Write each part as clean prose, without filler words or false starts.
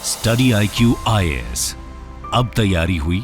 Study IQ IAS, अब तैयारी हुई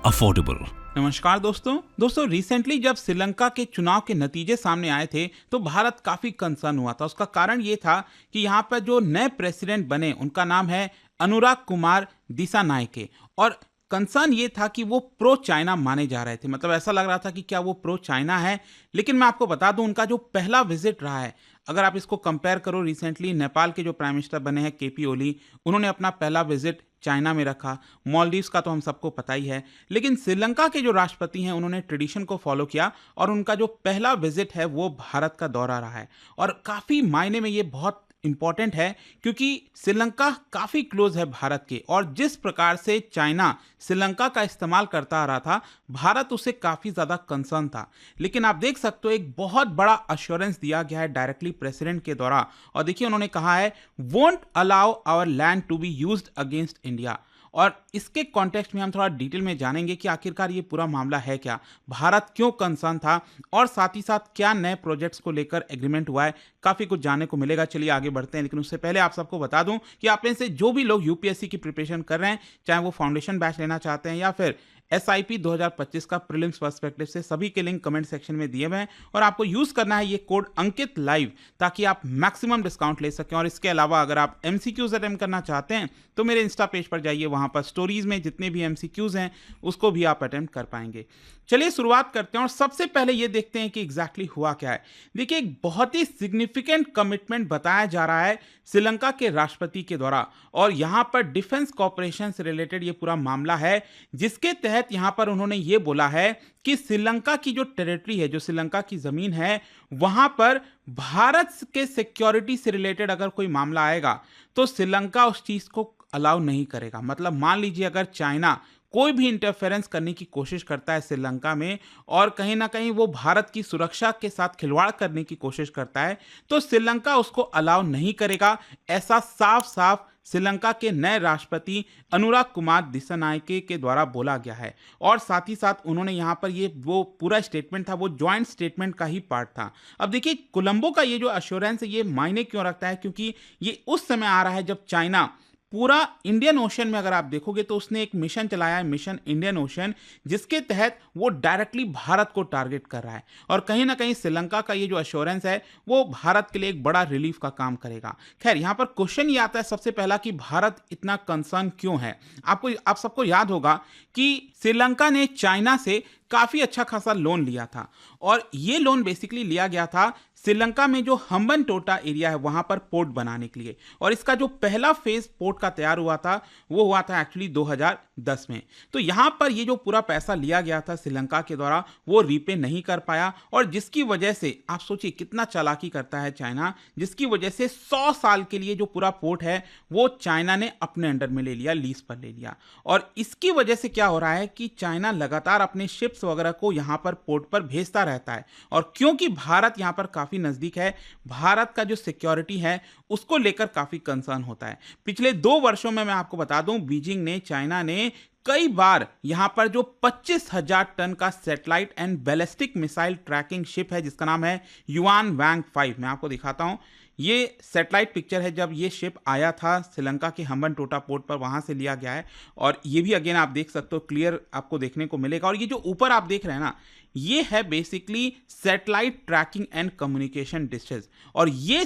अफोर्डेबल। नमस्कार दोस्तों रिसेंटली जब श्रीलंका के चुनाव के नतीजे सामने आए थे तो भारत काफी कंसर्न हुआ था। उसका कारण ये था कि यहाँ पर जो नए प्रेसिडेंट बने उनका नाम है अनुराग कुमार दिसानायके, और कंसर्न ये था कि वो प्रो चाइना माने जा रहे थे। मतलब ऐसा लग रहा था कि क्या वो प्रो चाइना है। लेकिन मैं आपको बता दूं, उनका जो पहला विजिट रहा है, अगर आप इसको कंपेयर करो, रिसेंटली नेपाल के जो प्राइम मिनिस्टर बने हैं केपी ओली, उन्होंने अपना पहला विजिट चाइना में रखा। मॉलडीव्स का तो हम सबको पता ही है। लेकिन श्रीलंका के जो राष्ट्रपति हैं उन्होंने ट्रेडिशन को फॉलो किया और उनका जो पहला विजिट है वो भारत का दौरा रहा है। और काफ़ी मायने में ये बहुत इंपॉर्टेंट है क्योंकि श्रीलंका काफ़ी क्लोज है भारत के, और जिस प्रकार से चाइना श्रीलंका का इस्तेमाल करता आ रहा था, भारत उसे काफ़ी ज़्यादा कंसर्न था। लेकिन आप देख सकते हो एक बहुत बड़ा अश्योरेंस दिया गया है डायरेक्टली प्रेसिडेंट के द्वारा। और देखिए उन्होंने कहा है, won't allow our land to be used against India. और इसके कॉन्टेक्स्ट में हम थोड़ा डिटेल में जानेंगे कि आखिरकार ये पूरा मामला है क्या, भारत क्यों कंसर्न था, और साथ ही साथ क्या नए प्रोजेक्ट्स को लेकर एग्रीमेंट हुआ है। काफ़ी कुछ जानने को मिलेगा। चलिए आगे बढ़ते हैं। लेकिन उससे पहले आप सबको बता दूं कि आप में से जो भी लोग यूपीएससी की प्रिपरेशन कर रहे हैं, चाहे वो फाउंडेशन बैच लेना चाहते हैं या फिर SIP 2025 का प्रीलिम्स पर्सपेक्टिव से, सभी के लिंक कमेंट सेक्शन में दिए हुए हैं। और आपको यूज़ करना है ये कोड अंकित लाइव, ताकि आप मैक्सिमम डिस्काउंट ले सकें। और इसके अलावा अगर आप MCQs अटेम्प्ट करना चाहते हैं तो मेरे इंस्टा पेज पर जाइए, वहाँ पर स्टोरीज में जितने भी MCQs हैं उसको भी आप अटेम्प्ट कर पाएंगे। चलिए शुरुआत करते हैं और सबसे पहले ये देखते हैं कि एग्जैक्टली हुआ क्या है। देखिए, एक बहुत ही सिग्निफिकेंट कमिटमेंट बताया जा रहा है श्रीलंका के राष्ट्रपति के द्वारा, और यहाँ पर डिफेंस कॉपरेशन से रिलेटेड ये पूरा मामला है, जिसके तहत यहाँ पर उन्होंने ये बोला है कि श्रीलंका की जो टेरिटरी है, जो श्रीलंका की जमीन है, वहां पर भारत के सिक्योरिटी से रिलेटेड अगर कोई मामला आएगा तो श्रीलंका उस चीज को अलाउ नहीं करेगा। मतलब मान लीजिए अगर चाइना कोई भी इंटरफेरेंस करने की कोशिश करता है श्रीलंका में, और कहीं ना कहीं वो भारत की सुरक्षा के साथ खिलवाड़ करने की कोशिश करता है, तो श्रीलंका उसको अलाउ नहीं करेगा। ऐसा साफ साफ श्रीलंका के नए राष्ट्रपति अनुराग कुमार दिसानायके के द्वारा बोला गया है। और साथ ही साथ उन्होंने यहाँ पर ये वो पूरा स्टेटमेंट था, वो जॉइंट स्टेटमेंट का ही पार्ट था। अब देखिए, कोलंबो का ये जो अश्योरेंस है, ये मायने क्यों रखता है, क्योंकि ये उस समय आ रहा है जब चाइना पूरा इंडियन ओशन में, अगर आप देखोगे तो उसने एक मिशन चलाया है, मिशन इंडियन ओशन, जिसके तहत वो डायरेक्टली भारत को टारगेट कर रहा है। और कहीं ना कहीं श्रीलंका का ये जो अश्योरेंस है वो भारत के लिए एक बड़ा रिलीफ का काम करेगा। खैर, यहाँ पर क्वेश्चन ये आता है सबसे पहला कि भारत इतना कंसर्न क्यों है। आप सबको याद होगा कि श्रीलंका ने चाइना से काफ़ी अच्छा खासा लोन लिया था, और ये लोन बेसिकली लिया गया था श्रीलंका में जो हम्बनटोटा एरिया है वहां पर पोर्ट बनाने के लिए। और इसका जो पहला फेज पोर्ट का तैयार हुआ था वो हुआ था एक्चुअली 2010 में। तो यहां पर ये जो पूरा पैसा लिया गया था श्रीलंका के द्वारा, वो रीपे नहीं कर पाया, और जिसकी वजह से आप सोचिए कितना चालाकी करता है चाइना, जिसकी वजह से 100 साल के लिए जो पूरा पोर्ट है वो चाइना ने अपने अंडर में ले लिया, लीज पर ले लिया। और इसकी वजह से क्या हो रहा है कि चाइना लगातार अपने शिप्स वगैरह को यहां पर पोर्ट पर भेजता रहता है। और क्योंकि भारत यहां पर काफी नजदीक है, भारत का जो सिक्योरिटी है उसको लेकर काफी कंसर्न होता है। पिछले 2 वर्षों में मैं आपको बता दूं, बीजिंग ने, चाइना ने कई बार यहां पर जो 25,000 टन का satellite and ballistic missile tracking ship है, जिसका नाम है युआन वैंग 5, मैं आपको दिखाता हूं। ये सैटेलाइट पिक्चर है जब ये शिप आया था श्रीलंका के हम्बनटोटा पोर्ट पर, वहां से लिया गया है। और ये भी अगेन आप देख सकते हो, क्लियर आपको देखने को मिलेगा। और ये जो ऊपर आप देख रहे हैं ना, ये है basically satellite trekking and communication dishes, और ये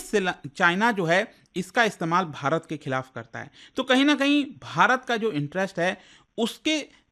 चाइना जो है इसका इस्तेमाल भारत के खिलाफ करता है। तो कहीं ना कहीं भारत का जो इंटरेस्ट है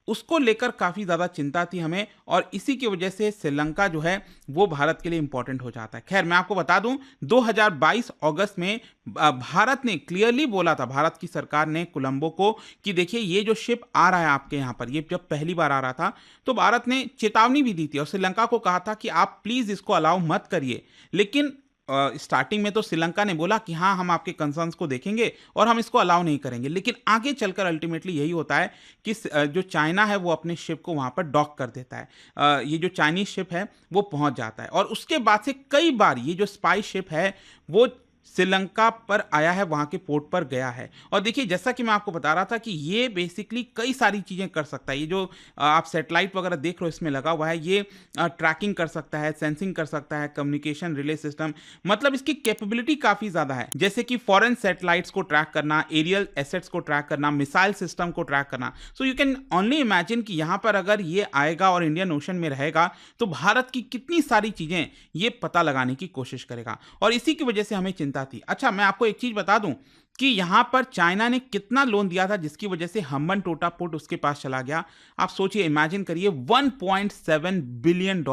उसको लेकर काफ़ी ज़्यादा चिंता थी हमें, और इसी की वजह से श्रीलंका जो है वो भारत के लिए इंपॉर्टेंट हो जाता है। खैर, मैं आपको बता दूं, 2022 अगस्त में भारत ने क्लियरली बोला था, भारत की सरकार ने कोलंबो को, कि देखिए ये जो शिप आ रहा है आपके यहाँ पर, ये जब पहली बार आ रहा था तो भारत ने चेतावनी भी दी थी और श्रीलंका को कहा था कि आप प्लीज़ इसको अलाउ मत करिए। लेकिन स्टार्टिंग में तो श्रीलंका ने बोला कि हाँ, हम आपके कंसर्न्स को देखेंगे और हम इसको अलाउ नहीं करेंगे। लेकिन आगे चलकर अल्टीमेटली यही होता है कि जो चाइना है वो अपने शिप को वहाँ पर डॉक कर देता है। ये जो चाइनीज शिप है वो पहुँच जाता है, और उसके बाद से कई बार ये जो स्पाई शिप है वो श्रीलंका पर आया है, वहाँ के पोर्ट पर गया है। और देखिए, जैसा कि मैं आपको बता रहा था कि ये बेसिकली कई सारी चीज़ें कर सकता है। ये जो आप सैटेलाइट वगैरह देख रहे हो इसमें लगा हुआ है, ये ट्रैकिंग कर सकता है, सेंसिंग कर सकता है, कम्युनिकेशन रिले सिस्टम, मतलब इसकी कैपेबिलिटी काफ़ी ज़्यादा है। जैसे कि फॉरेन सैटेलाइट्स को ट्रैक करना, एरियल एसेट्स को ट्रैक करना, मिसाइल सिस्टम को ट्रैक करना। So you can only imagine कि यहाँ पर अगर ये आएगा और इंडियन ओशन में रहेगा तो भारत की कितनी सारी चीज़ें ये पता लगाने की कोशिश करेगा, और इसी की वजह से हमें चिंता थी। अच्छा, मैं आपको एक चीज़ बता दूं कि यहाँ पर चाइना ने कितना लोन दिया था जिसकी वजह से हम्बन टोटा पोर्ट उसके पास चला गया। आप सोचिए, इमेजिन करिए, $1.7 बिलियन।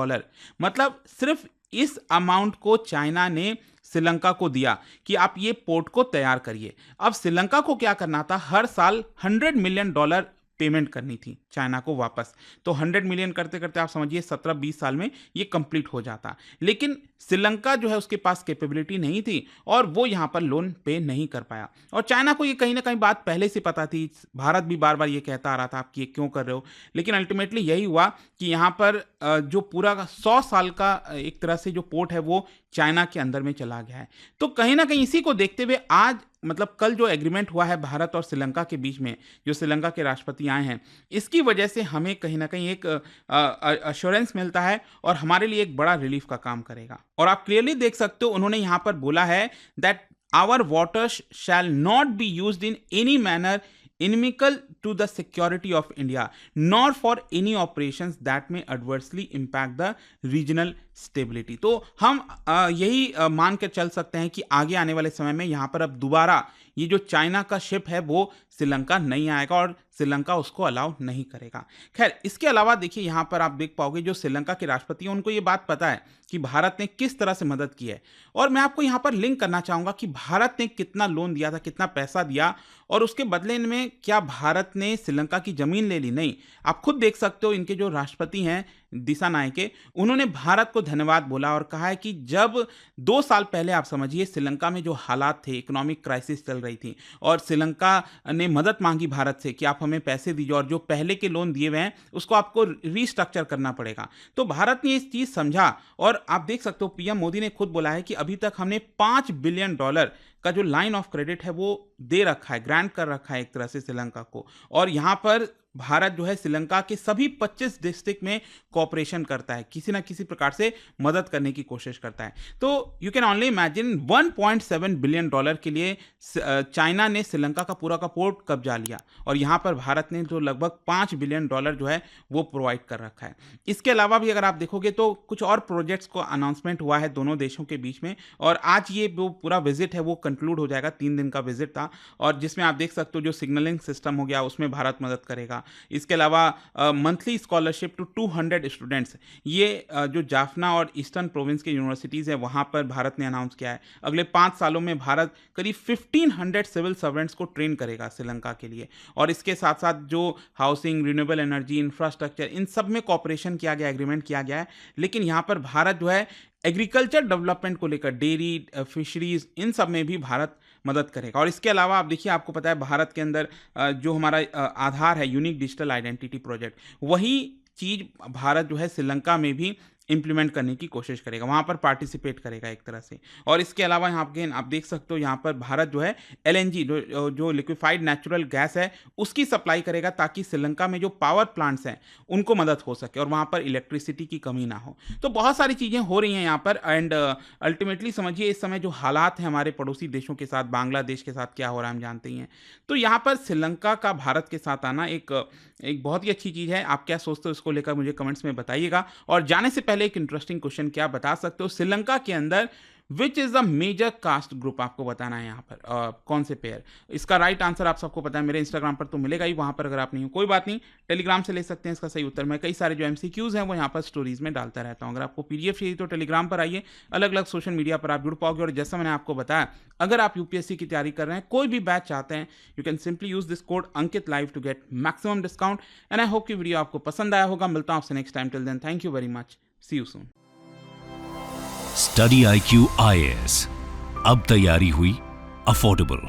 मतलब सिर्फ इस अमाउंट को चाइना ने श्रीलंका को दिया कि आप ये पोर्ट को तैयार करिए। अब श्रीलंका को क्या करना था, हर साल $100 मिलियन पेमेंट करनी थी चाइना को वापस। तो 100 मिलियन करते करते आप समझिए 17-20 साल में ये कंप्लीट हो जाता। लेकिन श्रीलंका जो है उसके पास कैपेबिलिटी नहीं थी और वो यहाँ पर लोन पे नहीं कर पाया। और चाइना को ये कहीं ना कहीं बात पहले से पता थी, भारत भी बार बार ये कहता आ रहा था आप ये क्यों कर रहे हो। लेकिन अल्टीमेटली यही हुआ कि यहाँ पर जो पूरा 100 साल का एक तरह से जो पोर्ट है वो चाइना के अंदर में चला गया है। तो कहीं ना कहीं इसी को देखते हुए आज, मतलब कल जो एग्रीमेंट हुआ है भारत और श्रीलंका के बीच में, जो श्रीलंका के राष्ट्रपति आए हैं, इसकी वजह से हमें कहीं ना कहीं एक अश्योरेंस मिलता है और हमारे लिए एक बड़ा रिलीफ का काम करेगा। और आप क्लियरली देख सकते हो, उन्होंने यहाँ पर बोला है that our waters shall not be used in any manner inimical to the security of India, nor for any operations that may adversely impact the regional stability। तो हम यही मान कर चल सकते हैं कि आगे आने वाले समय में यहाँ पर अब दोबारा ये जो चाइना का शिप है वो श्रीलंका नहीं आएगा और श्रीलंका उसको अलाउ नहीं करेगा। खैर, इसके अलावा देखिए, यहाँ पर आप देख पाओगे जो श्रीलंका के राष्ट्रपति हैं उनको ये बात पता है कि भारत ने किस तरह से मदद की है। और मैं आपको यहाँ पर लिंक करना चाहूँगा कि भारत ने कितना लोन दिया था, कितना पैसा दिया, और उसके बदले में क्या भारत ने श्रीलंका की ज़मीन ले ली? नहीं। आप खुद देख सकते हो, इनके जो राष्ट्रपति हैं दिसानायके, उन्होंने भारत को धन्यवाद बोला और कहा है कि जब 2 साल पहले आप समझिए श्रीलंका में जो हालात थे, इकोनॉमिक क्राइसिस चल रही थी और श्रीलंका ने मदद मांगी भारत से कि आप हमें पैसे दीजिए और जो पहले के लोन दिए हुए हैं उसको आपको रीस्ट्रक्चर करना पड़ेगा। तो भारत ने इस चीज़ समझा और आप देख सकते हो पीएम मोदी ने खुद बोला है कि अभी तक हमने $5 बिलियन का जो लाइन ऑफ क्रेडिट है वो दे रखा है, ग्रांट कर रखा है एक तरह से श्रीलंका को। और यहाँ पर भारत जो है श्रीलंका के सभी 25 डिस्ट्रिक्ट में कोऑपरेशन करता है, किसी ना किसी प्रकार से मदद करने की कोशिश करता है। तो you can only imagine $1.7 billion के लिए चाइना ने श्रीलंका का पूरा का पोर्ट कब्जा लिया और यहाँ पर भारत ने जो लगभग $5 बिलियन जो है वो प्रोवाइड कर रखा है। इसके अलावा भी अगर आप देखोगे तो कुछ और प्रोजेक्ट्स को अनाउंसमेंट हुआ है दोनों देशों के बीच में, और आज ये जो पूरा विजिट है वो कंक्लूड हो जाएगा। 3 दिन का विजिट था और जिसमें आप देख सकते हो जो सिग्नलिंग सिस्टम हो गया उसमें भारत मदद करेगा। इसके अलावा मंथली स्कॉलरशिप टू 200 स्टूडेंट्स, ये जो जाफना और ईस्टर्न प्रोविंस के यूनिवर्सिटीज़ है वहाँ पर भारत ने अनाउंस किया है। अगले 5 सालों में भारत करीब 1500 सिविल सर्वेंट्स को ट्रेन करेगा श्रीलंका के लिए। और इसके साथ साथ जो हाउसिंग, रिन्यूएबल एनर्जी, इंफ्रास्ट्रक्चर, इन सब में कॉपरेशन किया गया, एग्रीमेंट किया गया है। लेकिन यहाँ पर भारत जो है एग्रीकल्चर डेवलपमेंट को लेकर, डेयरी, फिशरीज, इन सब में भी भारत मदद करेगा। और इसके अलावा आप देखिए, आपको पता है भारत के अंदर जो हमारा आधार है, यूनिक डिजिटल आइडेंटिटी प्रोजेक्ट, वही चीज़ भारत जो है श्रीलंका में भी इंप्लीमेंट करने की कोशिश करेगा, वहाँ पर पार्टिसिपेट करेगा एक तरह से। और इसके अलावा यहाँ पे आप देख सकते हो यहाँ पर भारत जो है LNG जो लिक्विफाइड नेचुरल गैस है उसकी सप्लाई करेगा ताकि श्रीलंका में जो पावर प्लांट्स हैं उनको मदद हो सके और वहाँ पर इलेक्ट्रिसिटी की कमी ना हो। तो बहुत सारी चीज़ें हो रही हैं यहाँ पर। एंड अल्टीमेटली समझिए इस समय जो हालात हैं हमारे पड़ोसी देशों के साथ, बांग्लादेश के साथ क्या हो रहा है हम जानते ही हैं। तो यहाँ पर श्रीलंका का भारत के साथ आना एक बहुत ही अच्छी चीज़ है। आप क्या सोचते हो इसको लेकर मुझे कमेंट्स में बताइएगा। और जाने से पहले एक इंटरेस्टिंग क्वेश्चन क्या बता सकते हो, श्रीलंका के अंदर which is the major caste group, आपको बताना है यहाँ पर कौन से पेयर। इसका राइट आंसर आप सबको पता है, मेरे इंस्टाग्राम पर तो मिलेगा ही, वहाँ पर अगर आप नहीं हो कोई बात नहीं, टेलीग्राम से ले सकते हैं इसका सही उत्तर। मैं कई सारे जो MCQs हैं वो यहाँ पर स्टोरीज में डालता रहता हूँ। अगर आपको PDF चाहिए तो टेलीग्राम पर आइए, अलग अलग सोशल मीडिया पर आप जुड़ पाओगे। और जैसा मैंने आपको बताया, अगर आप UPSC की तैयारी कर रहे हैं, कोई भी बैच चाहते हैं, you can simply use this code Ankit live to get maximum discount. And I hope कि वीडियो आपको पसंद आया होगा। मिलता हूँ आपसे next time. Till then, thank you very much, see you soon. Study IQ IAS, अब तैयारी हुई अफोर्डेबल।